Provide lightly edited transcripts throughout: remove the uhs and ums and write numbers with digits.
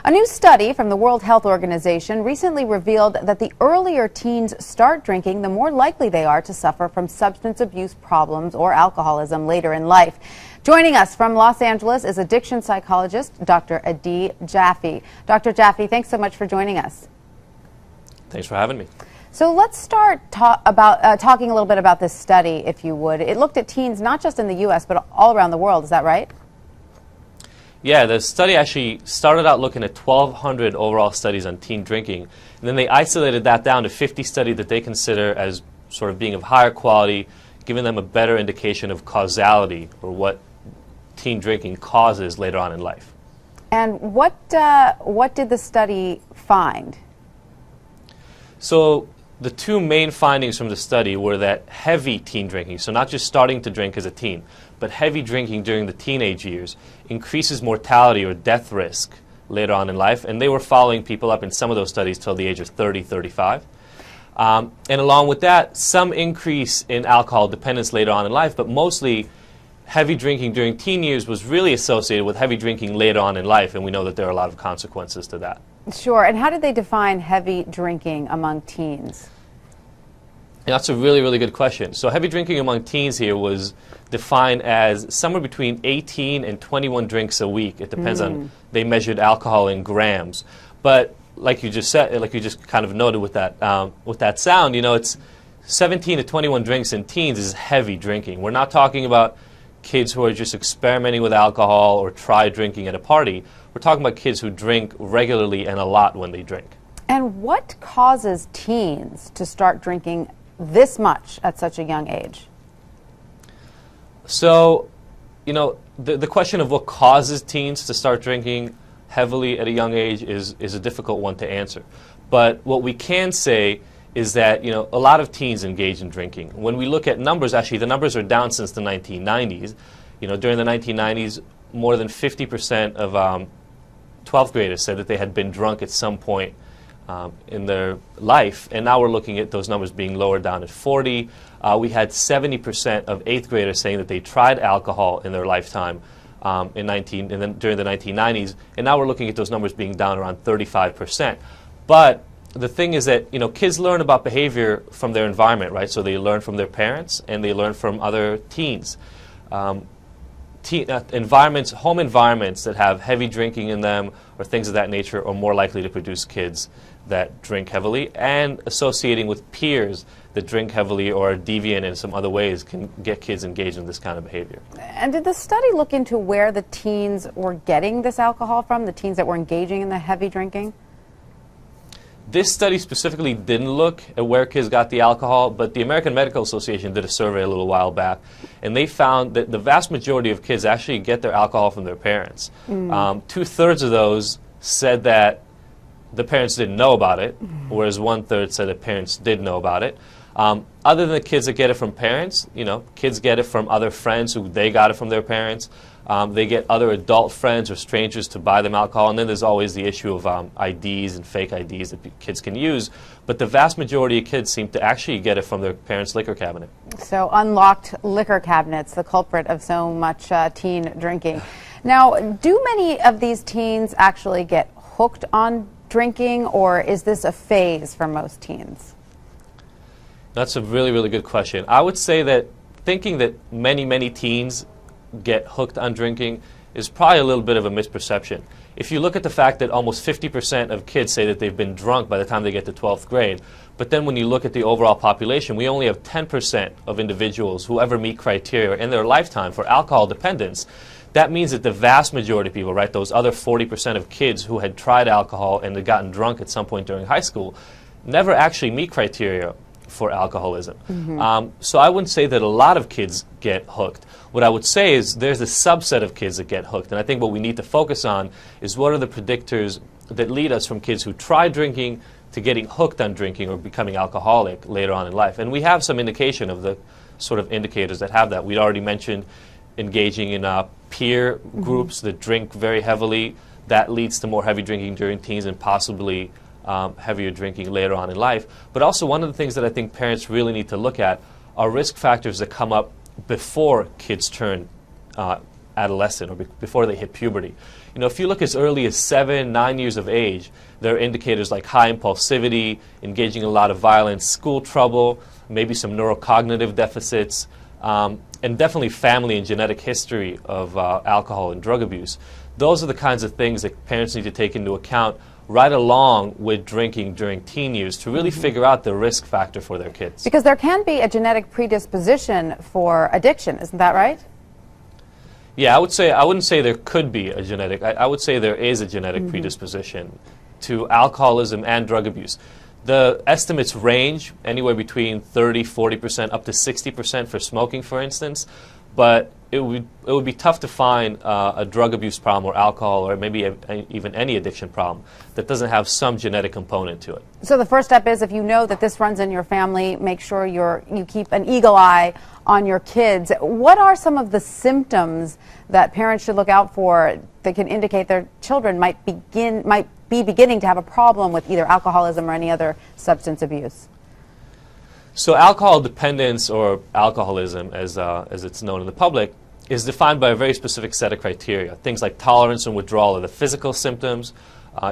A new study from the World Health Organization recently revealed that the earlier teens start drinking, the more likely they are to suffer from substance abuse problems or alcoholism later in life. Joining us from Los Angeles is addiction psychologist Dr. Adi Jaffe. Dr. Jaffe, thanks so much for joining us. Thanks for having me. So let's start talking a little bit about this study, if you would. It looked at teens not just in the U.S., but all around the world. Is that right? Yeah, the study actually started out looking at 1,200 overall studies on teen drinking, and then they isolated that down to 50 studies that they consider as sort of being of higher quality, giving them a better indication of causality or what teen drinking causes later on in life. And what did the study find? So the two main findings from the study were that heavy teen drinking, so not just starting to drink as a teen, but heavy drinking during the teenage years increases mortality or death risk later on in life. And they were following people up in some of those studies till the age of 30, 35. And along with that, some increase in alcohol dependence later on in life, but mostly heavy drinking during teen years was really associated with heavy drinking later on in life, and we know that there are a lot of consequences to that. Sure. And how did they define heavy drinking among teens? That's a really, really good question. So heavy drinking among teens here was defined as somewhere between 18 and 21 drinks a week. It depends on, they measured alcohol in grams. But like you just said, like you just kind of noted with that sound, you know, it's 17 to 21 drinks in teens is heavy drinking. We're not talking about kids who are just experimenting with alcohol or try drinking at a party. We're talking about kids who drink regularly and a lot when they drink. And what causes teens to start drinking this much at such a young age? So, you know, the question of what causes teens to start drinking heavily at a young age is a difficult one to answer. But what we can say is that, you know, a lot of teens engage in drinking. When we look at numbers, actually the numbers are down since the 1990s. You know, during the 1990s, more than 50% of 12th graders said that they had been drunk at some point in their life, and now we're looking at those numbers being lowered down at 40. We had 70% of 8th graders saying that they tried alcohol in their lifetime during the 1990s, and now we're looking at those numbers being down around 35%. But the thing is that, you know, kids learn about behavior from their environment, right? So they learn from their parents and they learn from other teens. Home environments that have heavy drinking in them or things of that nature are more likely to produce kids that drink heavily, and associating with peers that drink heavily or are deviant in some other ways can get kids engaged in this kind of behavior. And did the study look into where the teens were getting this alcohol from, the teens that were engaging in the heavy drinking? This study specifically didn't look at where kids got the alcohol, but the American Medical Association did a survey a little while back, and they found that the vast majority of kids actually get their alcohol from their parents. 2/3 of those said that the parents didn't know about it, whereas 1/3 said that parents did know about it. Other than the kids that get it from parents, you know, kids get it from other friends who they got it from their parents. They get other adult friends or strangers to buy them alcohol, and then there's always the issue of IDs and fake IDs that kids can use. But the vast majority of kids seem to actually get it from their parents' liquor cabinet. So unlocked liquor cabinets, the culprit of so much teen drinking. Now, do many of these teens actually get hooked on drinking, or is this a phase for most teens? That's a really, really good question. I would say that thinking that many teens get hooked on drinking is probably a little bit of a misperception. If you look at the fact that almost 50% of kids say that they've been drunk by the time they get to 12th grade, but then when you look at the overall population, we only have 10% of individuals who ever meet criteria in their lifetime for alcohol dependence. That means that the vast majority of people, right, those other 40% of kids who had tried alcohol and had gotten drunk at some point during high school, never actually meet criteria for alcoholism. So I wouldn't say that a lot of kids get hooked. What I would say is there's a subset of kids that get hooked, and I think what we need to focus on is what are the predictors that lead us from kids who try drinking to getting hooked on drinking or becoming alcoholic later on in life. And we have some indication of the sort of indicators that have that. We'd already mentioned engaging in peer groups that drink very heavily. That leads to more heavy drinking during teens and possibly heavier drinking later on in life. But also one of the things that I think parents really need to look at are risk factors that come up before kids turn adolescent or before they hit puberty. You know, if you look as early as 7, 9 years of age, there are indicators like high impulsivity, engaging in a lot of violence, school trouble, maybe some neurocognitive deficits, and definitely family and genetic history of alcohol and drug abuse. Those are the kinds of things that parents need to take into account right along with drinking during teen years to really figure out the risk factor for their kids. Because there can be a genetic predisposition for addiction, isn't that right? Yeah, I wouldn't say there could be a genetic, I would say there is a genetic predisposition to alcoholism and drug abuse. The estimates range anywhere between 30–40% up to 60% for smoking, for instance, but it would be tough to find a drug abuse problem or alcohol or maybe even any addiction problem that doesn't have some genetic component to it. So the first step is, if you know that this runs in your family, make sure you keep an eagle eye on your kids. What are some of the symptoms that parents should look out for that can indicate their children might be beginning to have a problem with either alcoholism or any other substance abuse? So alcohol dependence, or alcoholism as it's known in the public, is defined by a very specific set of criteria. Things like tolerance and withdrawal are the physical symptoms.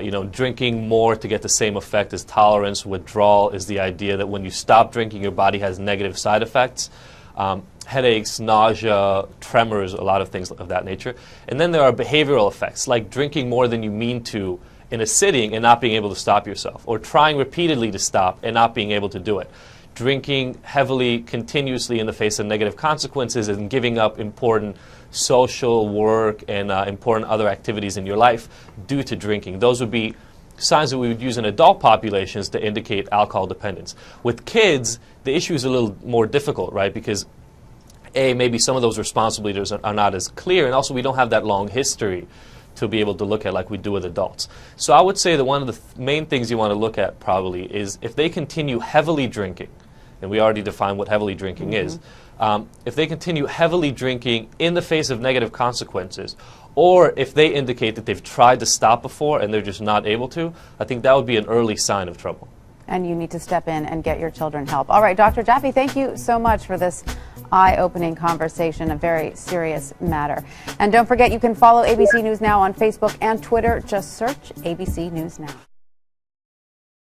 You know, drinking more to get the same effect as tolerance. Withdrawal is the idea that when you stop drinking, your body has negative side effects. Headaches, nausea, tremors, a lot of things of that nature. And then there are behavioral effects, like drinking more than you mean to in a sitting and not being able to stop yourself, or trying repeatedly to stop and not being able to do it. Drinking heavily, continuously in the face of negative consequences, and giving up important social work and important other activities in your life due to drinking. Those would be signs that we would use in adult populations to indicate alcohol dependence. With kids, the issue is a little more difficult, right? Because maybe some of those responsibilities are not as clear, and also we don't have that long history to be able to look at like we do with adults. So I would say that one of the main things you want to look at probably is if they continue heavily drinking, and we already defined what heavily drinking is, if they continue heavily drinking in the face of negative consequences, or if they indicate that they've tried to stop before and they're just not able to, I think that would be an early sign of trouble. And you need to step in and get your children help. All right, Dr. Jaffe, thank you so much for this eye-opening conversation, a very serious matter. And don't forget, you can follow ABC News Now on Facebook and Twitter. Just search ABC News Now.